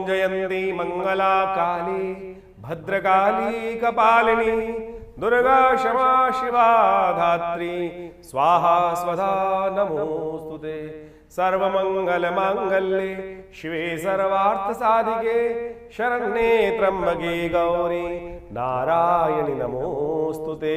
जयंती मंगला काली भद्रकाली कपालिनी दुर्गा क्षमा शिवा धात्री स्वाहा स्वधा नमोस्तुते। सर्वमंगल मांगल्ये शिवे सर्वार्थ साधिके शरण्ये त्र्यंबके गौरी नारायणी नमोस्तुते।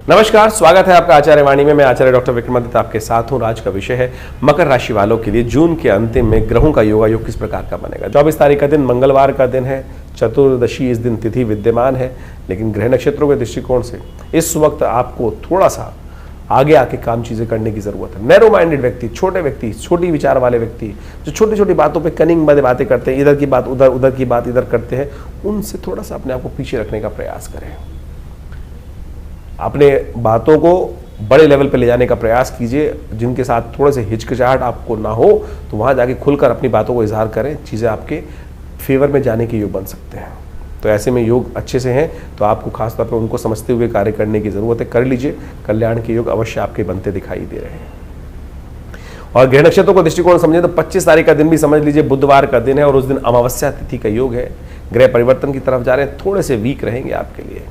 नमस्कार, स्वागत है आपका आचार्य वाणी में। मैं आचार्य डॉक्टर विक्रमादित्य आपके साथ हूँ। आज का विषय है मकर राशि वालों के लिए जून के अंतिम में ग्रहों का योगायोग किस प्रकार का बनेगा। 24 तारीख का दिन मंगलवार का दिन है, चतुर्दशी इस दिन तिथि विद्यमान है, लेकिन ग्रह नक्षत्रों के दृष्टिकोण से इस वक्त आपको थोड़ा सा आगे आके काम चीजें करने की जरूरत है। नैरो माइंडेड व्यक्ति, छोटे व्यक्ति, छोटी विचार वाले व्यक्ति जो छोटी छोटी बातों पे कनिंग वाली बातें करते हैं, इधर की बात उधर, उधर की बात इधर करते हैं, उनसे थोड़ा सा अपने आप को पीछे रखने का प्रयास करें। अपने बातों को बड़े लेवल पे ले जाने का प्रयास कीजिए। जिनके साथ थोड़े से हिचकिचाहट आपको ना हो तो वहां जाके खुलकर अपनी बातों को इजहार करें, चीजें आपके फेवर में जाने के योग बन सकते हैं। तो ऐसे में योग अच्छे से हैं तो आपको खासतौर पर उनको समझते हुए कार्य करने की जरूरत है। कर लीजिए, कल्याण के योग अवश्य आपके बनते दिखाई दे रहे हैं। और ग्रह नक्षत्रों को दृष्टिकोण समझे तो 25 तारीख का दिन भी समझ लीजिए, बुधवार का दिन है और उस दिन अमावस्या तिथि का योग है। ग्रह परिवर्तन की तरफ जा रहे हैं, थोड़े से वीक रहेंगे आपके लिए।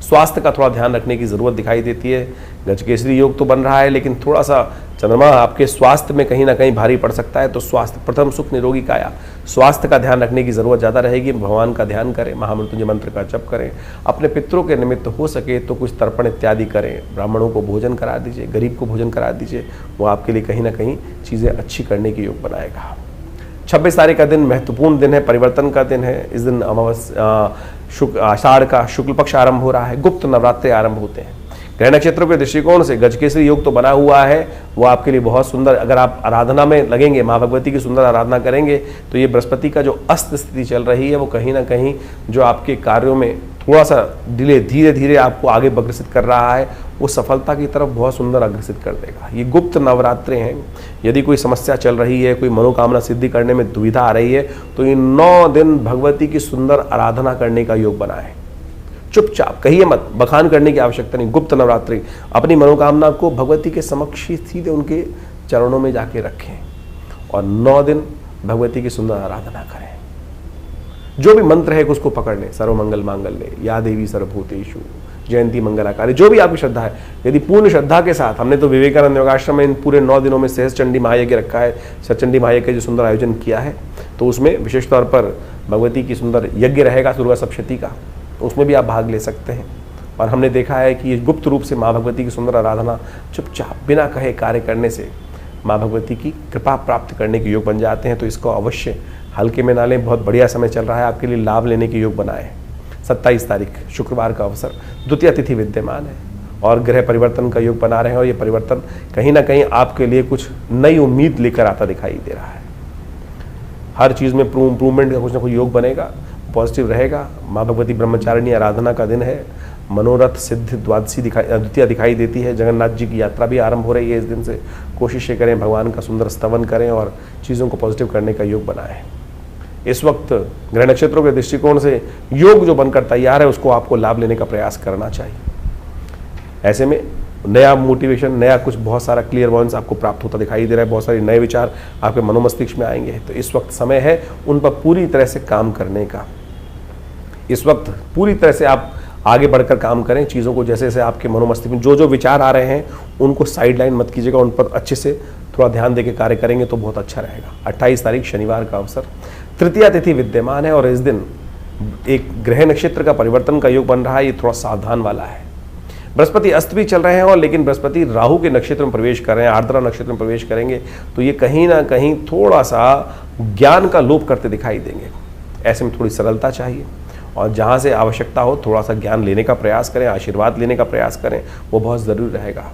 स्वास्थ्य का थोड़ा ध्यान रखने की जरूरत दिखाई देती है। गजकेसरी योग तो बन रहा है, लेकिन थोड़ा सा चंद्रमा आपके स्वास्थ्य में कहीं ना कहीं भारी पड़ सकता है। तो स्वास्थ्य प्रथम सुख निरोगी काया, स्वास्थ्य का ध्यान रखने की जरूरत ज़्यादा रहेगी। भगवान का ध्यान करें, महामृत्युंजय मंत्र का जप करें, अपने पितरों के निमित्त हो सके तो कुछ तर्पण इत्यादि करें, ब्राह्मणों को भोजन करा दीजिए, गरीब को भोजन करा दीजिए। वो आपके लिए कहीं ना कहीं चीज़ें अच्छी करने की योग बनाएगा। 26 तारीख का दिन महत्वपूर्ण दिन है, परिवर्तन का दिन है। इस दिन आषाढ़ का शुक्ल पक्ष आरंभ हो रहा है, गुप्त नवरात्रे आरंभ होते हैं। ग्रह नक्षत्रों के दृष्टिकोण से गजकेसरी योग तो बना हुआ है, वो आपके लिए बहुत सुंदर। अगर आप आराधना में लगेंगे, माँ भगवती की सुंदर आराधना करेंगे तो ये बृहस्पति का जो अस्त स्थिति चल रही है वो कहीं ना कहीं जो आपके कार्यों में थोड़ा सा डिले, धीरे धीरे आपको आगे अग्रसित कर रहा है, वो सफलता की तरफ बहुत सुंदर अग्रसित कर देगा। ये गुप्त नवरात्रे हैं। यदि कोई समस्या चल रही है, कोई मनोकामना सिद्धि करने में दुविधा आ रही है, तो ये 9 दिन भगवती की सुंदर आराधना करने का योग बना है। चुपचाप कहिए मत, बखान करने की आवश्यकता नहीं। गुप्त नवरात्रि, अपनी मनोकामना को भगवती के समक्ष सीधे उनके चरणों में जाके रखें और 9 दिन भगवती की सुंदर आराधना करें। जो भी मंत्र है उसको पकड़ लें। सर्वमंगल मांगल्ये या देवी सर्वभूतेषु जयंती मंगलाकाली, जो भी आपकी श्रद्धा है। यदि पूर्ण श्रद्धा के साथ, हमने तो विवेकानंद योगाश्रम में इन पूरे 9 दिनों में सहज चंडी महायज्ञ रखा है, सचंडी महायज्ञ जो सुंदर आयोजन किया है, तो उसमें विशेष तौर पर भगवती की सुंदर यज्ञ रहेगा दुर्गा सप्तशती का, उसमें भी आप भाग ले सकते हैं। और हमने देखा है कि ये गुप्त रूप से माँ भगवती की सुंदर आराधना चुपचाप बिना कहे कार्य करने से माँ भगवती की कृपा प्राप्त करने के योग बन जाते हैं। तो इसको अवश्य हल्के में ना लें, बहुत बढ़िया समय चल रहा है आपके लिए, लाभ लेने के योग बनाए। 27 तारीख शुक्रवार का अवसर, द्वितीय तिथि विद्यमान है और ग्रह परिवर्तन का योग बना रहे हैं और ये परिवर्तन कहीं ना कहीं आपके लिए कुछ नई उम्मीद लेकर आता दिखाई दे रहा है। हर चीज़ में इम्प्रूवमेंट का कुछ ना कुछ योग बनेगा, पॉजिटिव रहेगा। माँ भगवती ब्रह्मचारिणी आराधना का दिन है। मनोरथ सिद्ध द्वादशी द्वितीय दिखाई देती है। जगन्नाथ जी की यात्रा भी आरंभ हो रही है इस दिन से। कोशिशें करें, भगवान का सुंदर स्तवन करें और चीज़ों को पॉजिटिव करने का योग बनाएं। इस वक्त ग्रह नक्षत्रों के दृष्टिकोण से योग जो बनकर तैयार है उसको आपको लाभ लेने का प्रयास करना चाहिए। ऐसे में नया मोटिवेशन, नया कुछ बहुत सारा क्लियर वॉइस आपको प्राप्त होता दिखाई दे रहा है। बहुत सारे नए विचार आपके मनोमस्तिष्क में आएंगे। तो इस वक्त समय है उन पर पूरी तरह से काम करने का। इस वक्त पूरी तरह से आप आगे बढ़कर काम करें। चीज़ों को जैसे जैसे आपके मनोमस्तिष्क में जो जो विचार आ रहे हैं उनको साइड लाइन मत कीजिएगा, उन पर अच्छे से थोड़ा ध्यान देकर कार्य करेंगे तो बहुत अच्छा रहेगा। 28 तारीख शनिवार का अवसर, तृतीया तिथि विद्यमान है और इस दिन एक ग्रह नक्षत्र का परिवर्तन का योग बन रहा है। ये थोड़ा सावधान वाला है। बृहस्पति अस्त भी चल रहे हैं और लेकिन बृहस्पति राहु के नक्षत्र में प्रवेश कर रहे हैं, आर्द्रा नक्षत्र में प्रवेश करेंगे, तो ये कहीं ना कहीं थोड़ा सा ज्ञान का लोप करते दिखाई देंगे। ऐसे में थोड़ी सरलता चाहिए और जहाँ से आवश्यकता हो थोड़ा सा ज्ञान लेने का प्रयास करें, आशीर्वाद लेने का प्रयास करें, वो बहुत ज़रूरी रहेगा।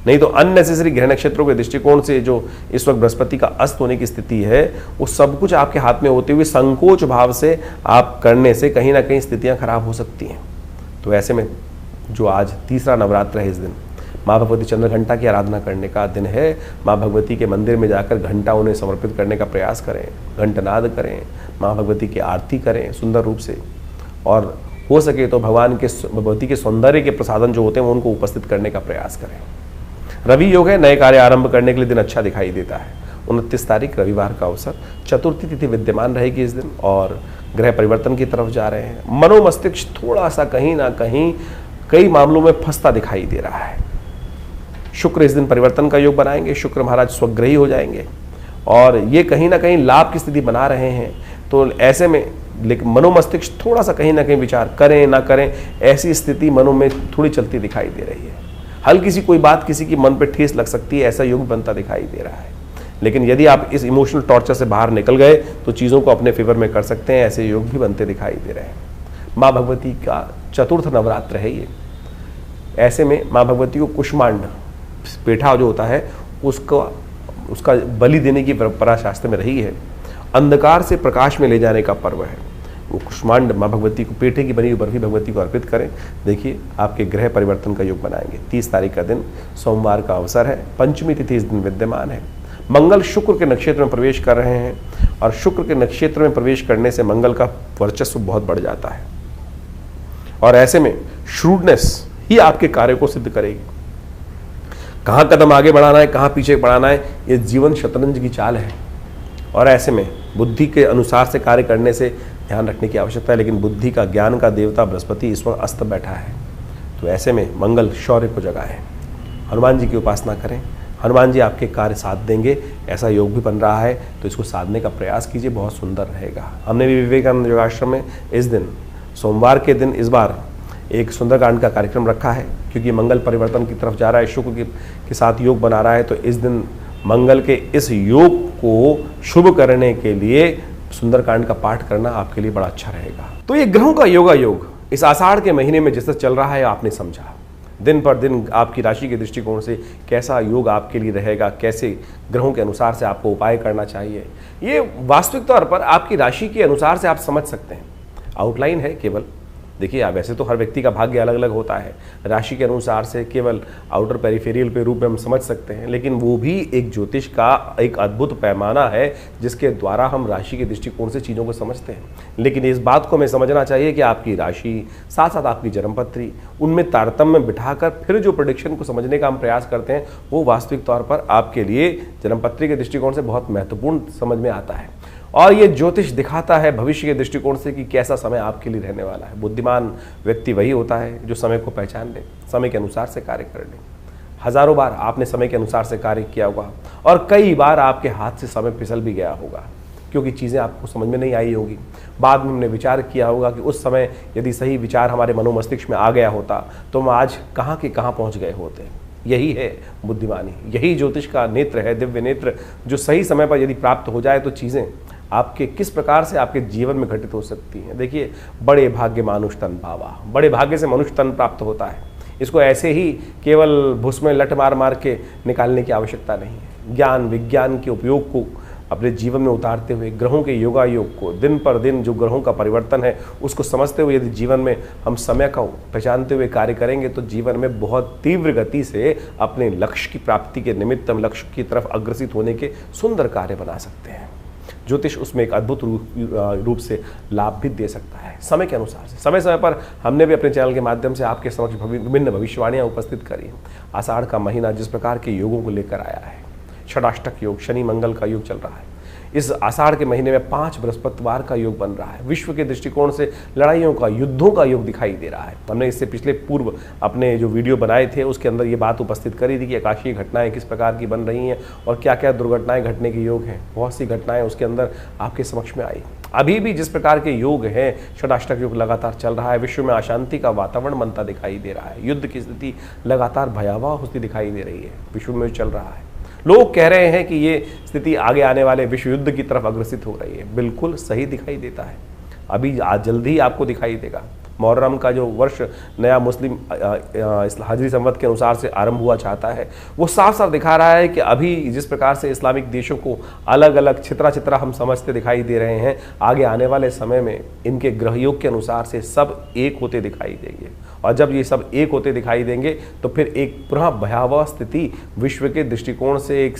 नहीं तो अननेसेसरी ग्रह नक्षत्रों के दृष्टिकोण से जो इस वक्त बृहस्पति का अस्त होने की स्थिति है, वो सब कुछ आपके हाथ में होते हुए संकोच भाव से आप करने से कहीं ना कहीं स्थितियां खराब हो सकती हैं। तो ऐसे में जो आज तीसरा नवरात्र है, इस दिन माँ भगवती चंद्रघंटा की आराधना करने का दिन है। माँ भगवती के मंदिर में जाकर घंटा उन्हें समर्पित करने का प्रयास करें, घंटनाद करें, माँ भगवती की आरती करें सुंदर रूप से, और हो सके तो भगवती के सौंदर्य के प्रसादन जो होते हैं उनको उपस्थित करने का प्रयास करें। रवि योग है, नए कार्य आरंभ करने के लिए दिन अच्छा दिखाई देता है 29 तारीख रविवार का अवसर, चतुर्थी तिथि विद्यमान रहेगी इस दिन और ग्रह परिवर्तन की तरफ जा रहे हैं। मनोमस्तिष्क थोड़ा सा कहीं ना कहीं कई मामलों में फंसता दिखाई दे रहा है। शुक्र इस दिन परिवर्तन का योग बनाएंगे, शुक्र महाराज स्वग्रही हो जाएंगे और ये कहीं ना कहीं लाभ की स्थिति बना रहे हैं। तो ऐसे में लेकिन मनोमस्तिष्क थोड़ा सा कहीं ना कहीं विचार करें ना करें, ऐसी स्थिति मनो में थोड़ी चलती दिखाई दे रही है। हल्की सी कोई बात किसी की मन पे ठेस लग सकती है, ऐसा योग बनता दिखाई दे रहा है। लेकिन यदि आप इस इमोशनल टॉर्चर से बाहर निकल गए तो चीज़ों को अपने फेवर में कर सकते हैं, ऐसे योग भी बनते दिखाई दे रहे हैं। माँ भगवती का चतुर्थ नवरात्र है ये। ऐसे में माँ भगवती को कुष्मांड पेठा जो होता है उसका बलि देने की परंपरा शास्त्र में रही है। अंधकार से प्रकाश में ले जाने का पर्व है वो कुष्मांड। माँ भगवती को पेठे की बनी हुई बर्फी भगवती को अर्पित करें। देखिए आपके ग्रह परिवर्तन का योग बनाएंगे। 30 तारीख का दिन सोमवार का अवसर है, पंचमी तिथि इस दिन विद्यमान है। मंगल शुक्र के नक्षत्र में प्रवेश कर रहे हैं और शुक्र के नक्षत्र में प्रवेश करने से मंगल का वर्चस्व बहुत बढ़ जाता है और ऐसे में श्रूडनेस ही आपके कार्य को सिद्ध करेगी। कहाँ कदम आगे बढ़ाना है, कहाँ पीछे बढ़ाना है, ये जीवन शतरंज की चाल है और ऐसे में बुद्धि के अनुसार से कार्य करने से ध्यान रखने की आवश्यकता है। लेकिन बुद्धि का, ज्ञान का देवता बृहस्पति इस वक्त अस्त बैठा है, तो ऐसे में मंगल शौर्य को जगाए। हनुमान जी की उपासना करें, हनुमान जी आपके कार्य साथ देंगे। ऐसा योग भी बन रहा है तो इसको साधने का प्रयास कीजिए, बहुत सुंदर रहेगा। हमने भी विवेकानंद योगाश्रम में इस दिन सोमवार के दिन इस बार एक सुंदरकांड का कार्यक्रम रखा है, क्योंकि मंगल परिवर्तन की तरफ जा रहा है, शुक्र के साथ योग बना रहा है। तो इस दिन मंगल के इस योग को शुभ करने के लिए सुंदरकांड का पाठ करना आपके लिए बड़ा अच्छा रहेगा। तो ये ग्रहों का योगा योग इस आषाढ़ के महीने में जिस तरह चल रहा है आपने समझा। दिन पर दिन आपकी राशि के दृष्टिकोण से कैसा योग आपके लिए रहेगा, कैसे ग्रहों के अनुसार से आपको उपाय करना चाहिए, ये वास्तविक तौर पर आपकी राशि के अनुसार से आप समझ सकते हैं। आउटलाइन है केवल। देखिए वैसे तो हर व्यक्ति का भाग्य अलग अलग होता है, राशि के अनुसार से केवल आउटर पेरिफेरियल पे रूप में हम समझ सकते हैं, लेकिन वो भी एक ज्योतिष का एक अद्भुत पैमाना है जिसके द्वारा हम राशि के दृष्टिकोण से चीज़ों को समझते हैं। लेकिन इस बात को हमें समझना चाहिए कि आपकी राशि साथ साथ आपकी जन्मपत्री, उनमें तारतम्य बिठाकर फिर जो प्रेडिक्शन को समझने का हम प्रयास करते हैं वो वास्तविक तौर पर आपके लिए जन्मपत्री के दृष्टिकोण से बहुत महत्वपूर्ण समझ में आता है। और ये ज्योतिष दिखाता है भविष्य के दृष्टिकोण से कि कैसा समय आपके लिए रहने वाला है। बुद्धिमान व्यक्ति वही होता है जो समय को पहचान ले, समय के अनुसार से कार्य कर ले। हजारों बार आपने समय के अनुसार से कार्य किया होगा और कई बार आपके हाथ से समय फिसल भी गया होगा, क्योंकि चीज़ें आपको समझ में नहीं आई होगी। बाद में हमने विचार किया होगा कि उस समय यदि सही विचार हमारे मनोमस्तिष्क में आ गया होता तो हम आज कहाँ के कहाँ पहुँच गए होते। यही है बुद्धिमानी, यही ज्योतिष का नेत्र है, दिव्य नेत्र, जो सही समय पर यदि प्राप्त हो जाए तो चीज़ें आपके किस प्रकार से आपके जीवन में घटित हो सकती हैं। देखिए बड़े भाग्य मानुष तन पावा, बड़े भाग्य से मनुष्य तन प्राप्त होता है। इसको ऐसे ही केवल भुस में लट मार मार के निकालने की आवश्यकता नहीं है। ज्ञान विज्ञान के उपयोग को अपने जीवन में उतारते हुए, ग्रहों के योगा योग को, दिन पर दिन जो ग्रहों का परिवर्तन है उसको समझते हुए यदि जीवन में हम समय का पहचानते हुए कार्य करेंगे तो जीवन में बहुत तीव्र गति से अपने लक्ष्य की प्राप्ति के निमित्त हम लक्ष्य की तरफ अग्रसित होने के सुंदर कार्य बना सकते हैं। ज्योतिष उसमें एक अद्भुत रूप से लाभ भी दे सकता है समय के अनुसार से। समय समय पर हमने भी अपने चैनल के माध्यम से आपके समक्ष विभिन्न भविष्यवाणियां उपस्थित करी हैं। आषाढ़ का महीना जिस प्रकार के योगों को लेकर आया है, षडाष्टक योग, शनि मंगल का योग चल रहा है। इस आषाढ़ के महीने में 5 बृहस्पतिवार का योग बन रहा है। विश्व के दृष्टिकोण से लड़ाइयों का, युद्धों का योग दिखाई दे रहा है। हमने इससे पिछले पूर्व अपने जो वीडियो बनाए थे उसके अंदर ये बात उपस्थित करी थी कि आकाशीय घटनाएं किस प्रकार की बन रही हैं और क्या क्या दुर्घटनाएं घटने के योग हैं। बहुत सी घटनाएं उसके अंदर आपके समक्ष में आई। अभी भी जिस प्रकार के योग हैं, षडाष्टक योग लगातार चल रहा है। विश्व में अशांति का वातावरण बनता दिखाई दे रहा है। युद्ध की स्थिति लगातार भयावह होती दिखाई दे रही है, विश्व में चल रहा है। लोग कह रहे हैं कि ये स्थिति आगे आने वाले विश्व युद्ध की तरफ अग्रसित हो रही है। बिल्कुल सही दिखाई देता है, अभी आज जल्दी ही आपको दिखाई देगा। मुहर्रम का जो वर्ष नया मुस्लिम हिजरी संवत के अनुसार से आरंभ हुआ चाहता है, वो साफ साफ दिखा रहा है कि अभी जिस प्रकार से इस्लामिक देशों को अलग अलग छितरा छितरा हम समझते दिखाई दे रहे हैं, आगे आने वाले समय में इनके ग्रहयोग के अनुसार से सब एक होते दिखाई देंगे। और जब ये सब एक होते दिखाई देंगे तो फिर एक पुनः भयावह स्थिति विश्व के दृष्टिकोण से, एक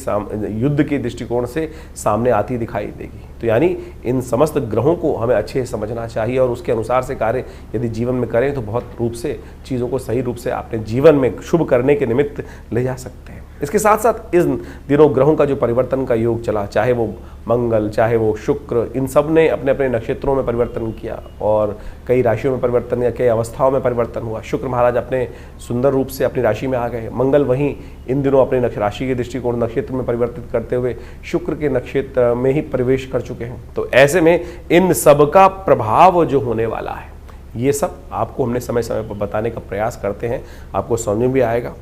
युद्ध के दृष्टिकोण से सामने आती दिखाई देगी। तो यानी इन समस्त ग्रहों को हमें अच्छे से समझना चाहिए और उसके अनुसार से कार्य यदि जीवन में करें तो बहुत रूप से चीज़ों को सही रूप से अपने जीवन में शुभ करने के निमित्त ले जा सकते हैं। इसके साथ साथ इस दिनों ग्रहों का जो परिवर्तन का योग चला, चाहे वो मंगल, चाहे वो शुक्र, इन सब ने अपने अपने नक्षत्रों में परिवर्तन किया और कई राशियों में परिवर्तन या कई अवस्थाओं में परिवर्तन हुआ। शुक्र महाराज अपने सुंदर रूप से अपनी राशि में आ गए। मंगल वहीं इन दिनों अपने राशि के दृष्टिकोण नक्षत्र में परिवर्तित करते हुए शुक्र के नक्षत्र में ही प्रवेश कर चुके हैं। तो ऐसे में इन सब का प्रभाव जो होने वाला है, ये सब आपको हमने समय समय पर बताने का प्रयास करते हैं, आपको समझ में भी आएगा।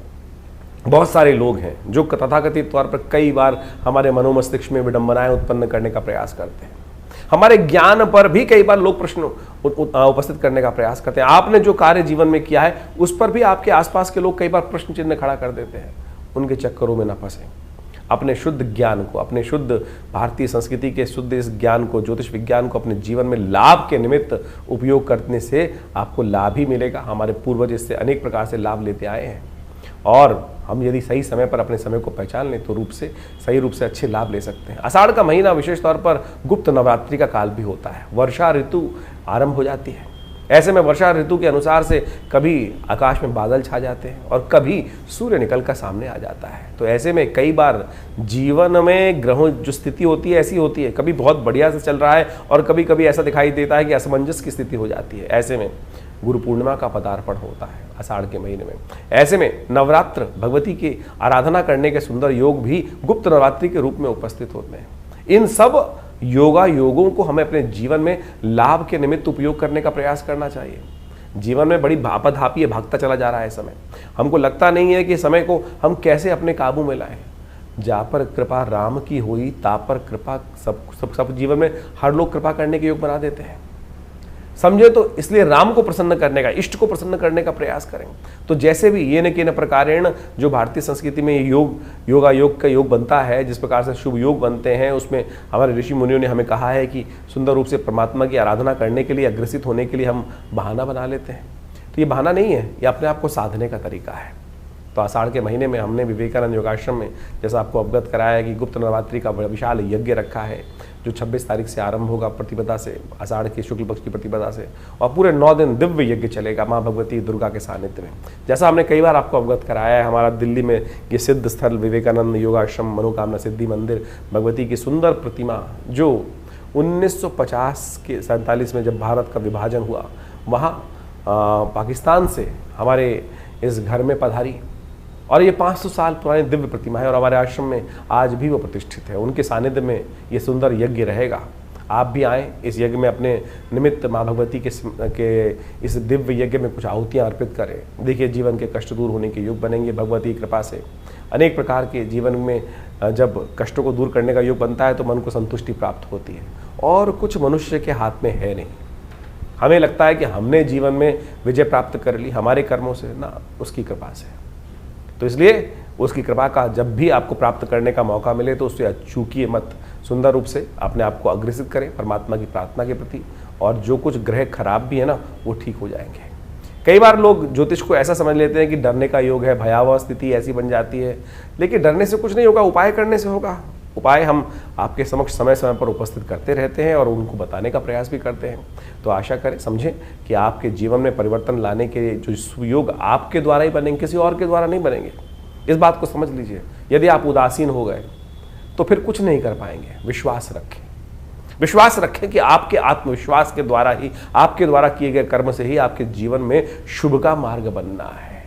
बहुत सारे लोग हैं जो तथाकथित तौर पर कई बार हमारे मनोमस्तिष्क में विडंबनाएं उत्पन्न करने का प्रयास करते हैं, हमारे ज्ञान पर भी कई बार लोग प्रश्न उपस्थित करने का प्रयास करते हैं। आपने जो कार्य जीवन में किया है उस पर भी आपके आसपास के लोग कई बार प्रश्न चिन्ह खड़ा कर देते हैं। उनके चक्करों में न फंसे, अपने शुद्ध ज्ञान को, अपने शुद्ध भारतीय संस्कृति के शुद्ध इस ज्ञान को, ज्योतिष विज्ञान को अपने जीवन में लाभ के निमित्त उपयोग करने से आपको लाभ ही मिलेगा। हमारे पूर्वज इससे अनेक प्रकार से लाभ लेते आए हैं और हम यदि सही समय पर अपने समय को पहचान लें तो सही रूप से अच्छे लाभ ले सकते हैं। आषाढ़ का महीना विशेष तौर पर गुप्त नवरात्रि का काल भी होता है। वर्षा ऋतु आरंभ हो जाती है। ऐसे में वर्षा ऋतु के अनुसार से कभी आकाश में बादल छा जाते हैं और कभी सूर्य निकल कर सामने आ जाता है। तो ऐसे में कई बार जीवन में ग्रहों जो स्थिति होती है ऐसी होती है, कभी बहुत बढ़िया से चल रहा है और कभी कभी ऐसा दिखाई देता है कि असमंजस की स्थिति हो जाती है। ऐसे में गुरु पूर्णिमा का पदार्पण होता है आषाढ़ के महीने में। ऐसे में नवरात्र, भगवती की आराधना करने के सुंदर योग भी गुप्त नवरात्रि के रूप में उपस्थित होते हैं। इन सब योगों को हमें अपने जीवन में लाभ के निमित्त उपयोग करने का प्रयास करना चाहिए। जीवन में बड़ी भापाधापी भागता चला जा रहा है समय। हमको लगता नहीं है कि समय को हम कैसे अपने काबू में लाएं। जा पर कृपा राम की हुई, ता पर कृपा सब जीवन में हर लोग कृपा करने के योग बना देते हैं, समझे। तो इसलिए राम को प्रसन्न करने का, इष्ट को प्रसन्न करने का प्रयास करें। तो जैसे भी ये न के न प्रकारेण जो भारतीय संस्कृति में योग का योग बनता है, जिस प्रकार से शुभ योग बनते हैं, उसमें हमारे ऋषि मुनियों ने हमें कहा है कि सुंदर रूप से परमात्मा की आराधना करने के लिए, अग्रसित होने के लिए हम बहाना बना लेते हैं। तो ये बहाना नहीं है, ये अपने आप को साधने का तरीका है। तो आषाढ़ के महीने में हमने विवेकानंद योगाश्रम में जैसा आपको अवगत कराया है कि गुप्त नवरात्रि का विशाल यज्ञ रखा है जो 26 तारीख से आरंभ होगा प्रतिपदा से, आषाढ़ की शुक्ल पक्ष की प्रतिपदा से, और पूरे 9 दिन दिव्य यज्ञ चलेगा माँ भगवती दुर्गा के सानिध्य में। जैसा हमने कई बार आपको अवगत कराया है, हमारा दिल्ली में ये सिद्ध स्थल विवेकानंद योगाश्रम मनोकामना सिद्धि मंदिर, भगवती की सुंदर प्रतिमा जो 1950 के 47 में जब भारत का विभाजन हुआ, वहाँ पाकिस्तान से हमारे इस घर में पधारी और ये 500 साल पुरानी दिव्य प्रतिमा है और हमारे आश्रम में आज भी वो प्रतिष्ठित है। उनके सानिध्य में ये सुंदर यज्ञ रहेगा। आप भी आएँ इस यज्ञ में, अपने निमित्त माँ भगवती के इस दिव्य यज्ञ में कुछ आहुतियाँ अर्पित करें। देखिए जीवन के कष्ट दूर होने के योग बनेंगे भगवती की कृपा से। अनेक प्रकार के जीवन में जब कष्टों को दूर करने का योग बनता है तो मन को संतुष्टि प्राप्त होती है और कुछ मनुष्य के हाथ में है नहीं। हमें लगता है कि हमने जीवन में विजय प्राप्त कर ली हमारे कर्मों से, ना, उसकी कृपा से। तो इसलिए उसकी कृपा का जब भी आपको प्राप्त करने का मौका मिले तो उससे चूकिए मत। सुंदर रूप से अपने आप को अग्रसित करें परमात्मा की प्रार्थना के प्रति, और जो कुछ ग्रह खराब भी है ना वो ठीक हो जाएंगे। कई बार लोग ज्योतिष को ऐसा समझ लेते हैं कि डरने का योग है, भयावह स्थिति ऐसी बन जाती है, लेकिन डरने से कुछ नहीं होगा, उपाय करने से होगा। उपाय हम आपके समक्ष समय समय पर उपस्थित करते रहते हैं और उनको बताने का प्रयास भी करते हैं। तो आशा करें, समझें कि आपके जीवन में परिवर्तन लाने के जो योग आपके द्वारा ही बनेंगे, किसी और के द्वारा नहीं बनेंगे। इस बात को समझ लीजिए। यदि आप उदासीन हो गए तो फिर कुछ नहीं कर पाएंगे। विश्वास रखें कि आपके आत्मविश्वास के द्वारा ही, आपके द्वारा किए गए कर्म से ही आपके जीवन में शुभ का मार्ग बनना है।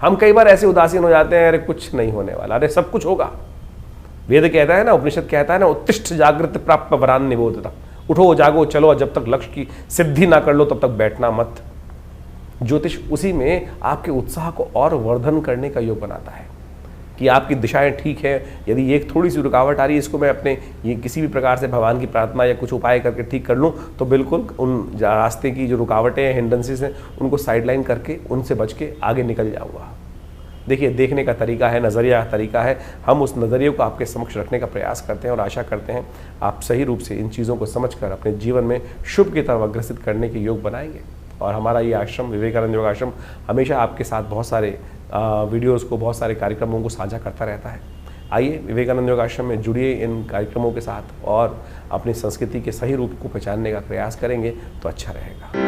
हम कई बार ऐसे उदासीन हो जाते हैं, अरे कुछ नहीं होने वाला, अरे सब कुछ होगा। वेद कहता है ना, उपनिषद कहता है ना, उत्तिष्ठ जागृत प्राप्त वरान निबोधता। उठो जागो चलो, जब तक लक्ष्य की सिद्धि ना कर लो तब तक बैठना मत। ज्योतिष उसी में आपके उत्साह को और वर्धन करने का योग बनाता है कि आपकी दिशाएं ठीक है। यदि एक थोड़ी सी रुकावट आ रही है, इसको मैं अपने ये किसी भी प्रकार से भगवान की प्रार्थना या कुछ उपाय करके ठीक कर लूँ तो बिल्कुल उन रास्ते की जो रुकावटें हैं, हिंड्रेंसेस हैं, उनको साइडलाइन करके उनसे बच के आगे निकल जाऊँगा। देखिए, देखने का तरीका है, नज़रिया का तरीका है। हम उस नज़रिए को आपके समक्ष रखने का प्रयास करते हैं और आशा करते हैं आप सही रूप से इन चीज़ों को समझकर अपने जीवन में शुभ की तरफ अग्रसित करने के योग बनाएंगे। और हमारा ये आश्रम विवेकानंद योग आश्रम हमेशा आपके साथ बहुत सारे वीडियोज़ को, बहुत सारे कार्यक्रमों को साझा करता रहता है। आइए विवेकानंद योग आश्रम में जुड़िए इन कार्यक्रमों के साथ और अपनी संस्कृति के सही रूप को पहचानने का प्रयास करेंगे तो अच्छा रहेगा।